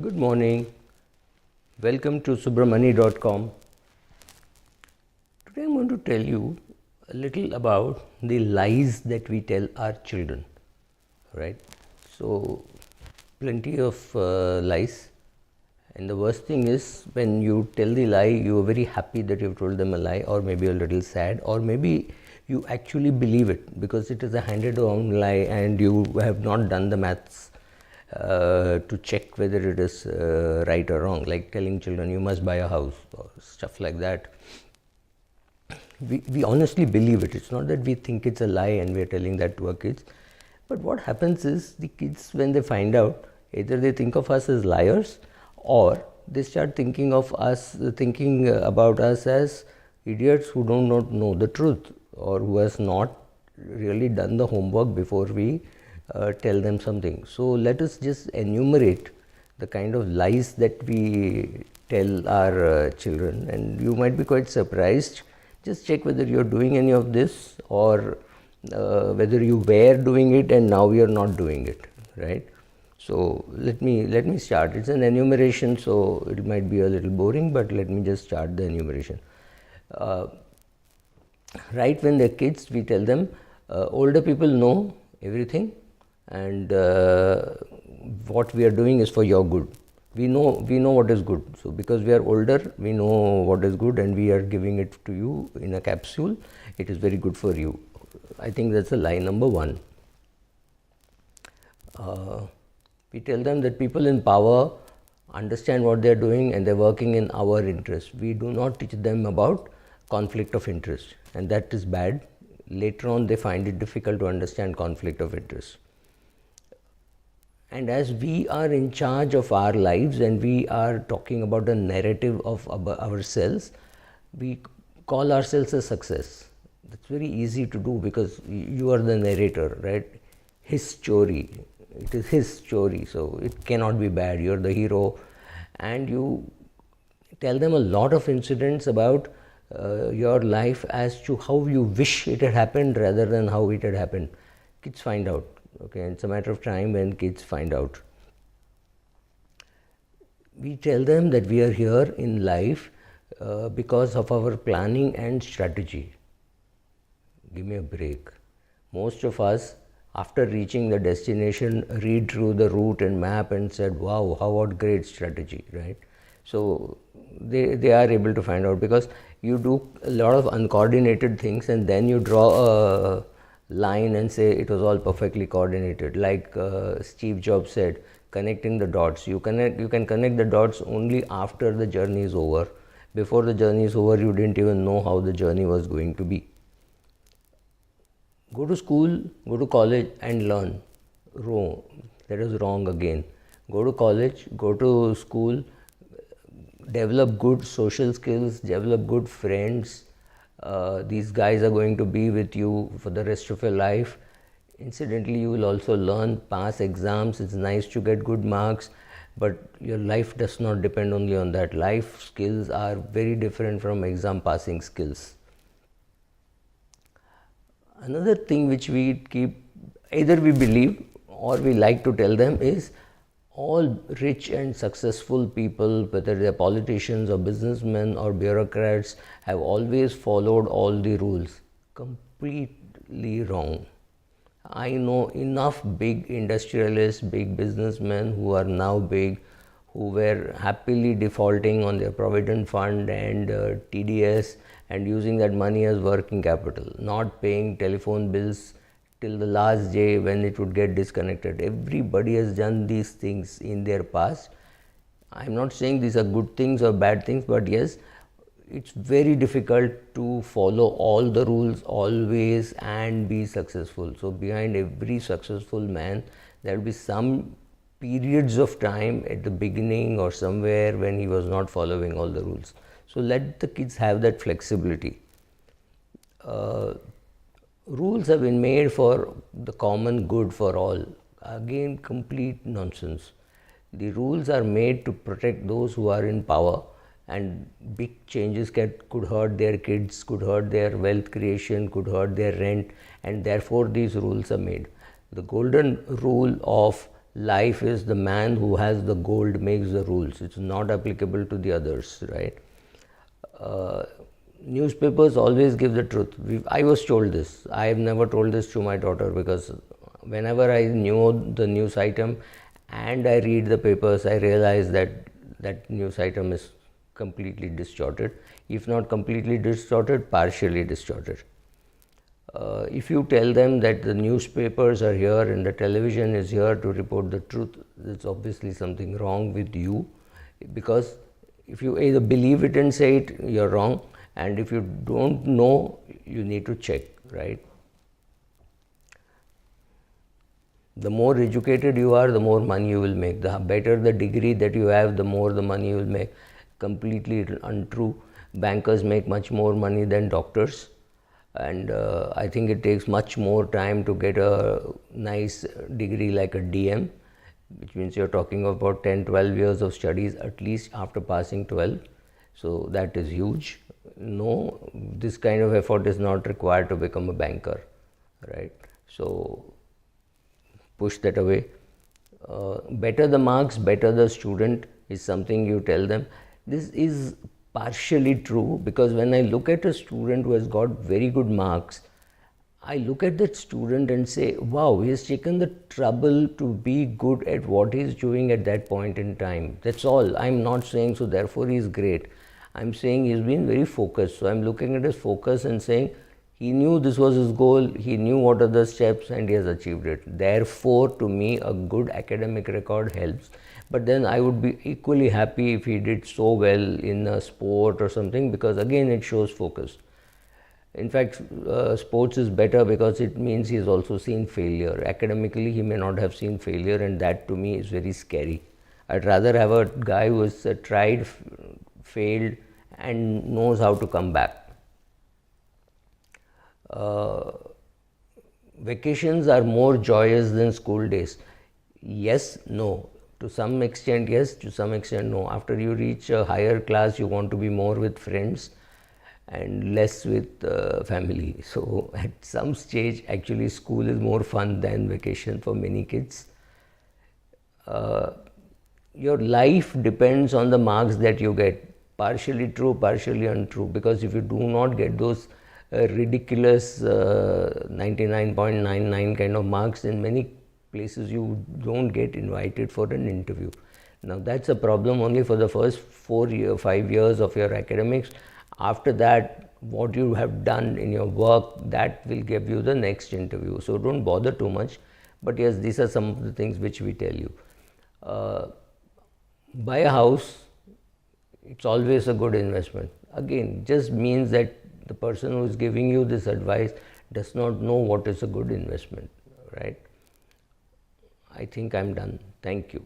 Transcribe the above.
Good morning. Welcome to subramani.com. Today I'm going to tell you a little about the lies that we tell our children. Right? So, plenty of lies. And the worst thing is when you tell the lie, you are very happy that you've told them a lie, or maybe a little sad, or maybe you actually believe it because it is a handed down lie and you have not done the maths to check whether it is right or wrong, like telling children you must buy a house or stuff like that. We honestly believe it. It's not that we think it's a lie and we're telling that to our kids. But what happens is the kids, when they find out, either they think of us as liars or they start thinking of us, thinking about us as idiots who do not know the truth or who has not really done the homework before we tell them something. So let us just enumerate the kind of lies that we tell our children, and you might be quite surprised. Just check whether you're doing any of this or whether you were doing it and now you're not doing it, right? So let me start. It's an enumeration, so it might be a little boring, but let me just start the enumeration. Right when they're kids, we tell them older people know everything, and what we are doing is for your good. We know what is good. So because we are older, we know what is good, and we are giving it to you in a capsule. It is very good for you. I think that's a lie number one. We tell them that people in power understand what they are doing and they're working in our interest. We do not teach them about conflict of interest, and that is bad. Later on, they find it difficult to understand conflict of interest. And as we are in charge of our lives and we are talking about the narrative of ourselves, we call ourselves a success. That's very easy to do because you are the narrator, right? His story. It is his story, so it cannot be bad. You're the hero, and you tell them a lot of incidents about your life as to how you wish it had happened rather than how it had happened. Kids find out. Okay, it's a matter of time when kids find out. We tell them that we are here in life because of our planning and strategy. Give me a break. Most of us, after reaching the destination, read through the route and map and said, wow, what great strategy, right? So they are able to find out because you do a lot of uncoordinated things and then you draw a line and say it was all perfectly coordinated. Like Steve Jobs said, connecting the dots. You can connect the dots only after the journey is over. Before the journey is over, you didn't even know how the journey was going to be. Go to school, go to college and learn. Wrong. That is wrong again. Go to college, go to school, develop good social skills, develop good friends. These guys are going to be with you for the rest of your life. Incidentally, you will also learn, pass exams. It's nice to get good marks, but your life does not depend only on that. Life skills are very different from exam passing skills. Another thing which we keep, either we believe or we like to tell them, is all rich and successful people, whether they are politicians or businessmen or bureaucrats, have always followed all the rules. Completely wrong. I know enough big industrialists, big businessmen who are now big, who were happily defaulting on their provident fund and TDS and using that money as working capital, not paying telephone bills till the last day when it would get disconnected. Everybody has done these things in their past. I'm not saying these are good things or bad things, but yes, it's very difficult to follow all the rules always and be successful. So behind every successful man, there will be some periods of time at the beginning or somewhere when he was not following all the rules. So let the kids have that flexibility. Rules have been made for the common good for all. Again, complete nonsense. The rules are made to protect those who are in power, and big changes could hurt their kids, could hurt their wealth creation, could hurt their rent, and therefore these rules are made. The golden rule of life is the man who has the gold makes the rules. It's not applicable to the others, right? Uh, Newspapers always give the truth. I was told this. I have never told this to my daughter because whenever I knew the news item and I read the papers, I realize that that news item is completely distorted. If not completely distorted, partially distorted. If you tell them that the newspapers are here and the television is here to report the truth, there's obviously something wrong with you, because if you either believe it and say it, you're wrong, and if you don't know, you need to check, right? The more educated you are, the more money you will make. The better the degree that you have, the more the money you will make. Completely untrue. Bankers make much more money than doctors, and I think it takes much more time to get a nice degree like a DM, which means you're talking about 10-12 years of studies at least after passing 12. So that is huge. No, this kind of effort is not required to become a banker, right? So push that away. Better the marks, better the student is something you tell them. This is partially true, because when I look at a student who has got very good marks, I look at that student and say, wow, he has taken the trouble to be good at what he is doing at that point in time. That's all. I'm not saying so therefore he is great. I'm saying he's been very focused. So I'm looking at his focus and saying he knew this was his goal, he knew what are the steps, and he has achieved it. Therefore, to me, a good academic record helps. But then I would be equally happy if he did so well in a sport or something, because again it shows focus. In fact, sports is better because it means he has also seen failure. Academically, he may not have seen failure, and that to me is very scary. I'd rather have a guy who has tried, failed, and knows how to come back. Vacations are more joyous than school days. Yes, no. To some extent, yes. To some extent, no. After you reach a higher class, you want to be more with friends and less with family. So at some stage, actually, school is more fun than vacation for many kids. Your life depends on the marks that you get. Partially true, partially untrue. Because if you do not get those ridiculous 99.99 kind of marks, in many places you don't get invited for an interview. Now that's a problem only for the first 5 years of your academics. After that, what you have done in your work, that will give you the next interview. So don't bother too much. But yes, these are some of the things which we tell you. Buy a house, it's always a good investment. Again, just means that the person who is giving you this advice does not know what is a good investment, right? I think I'm done. Thank you.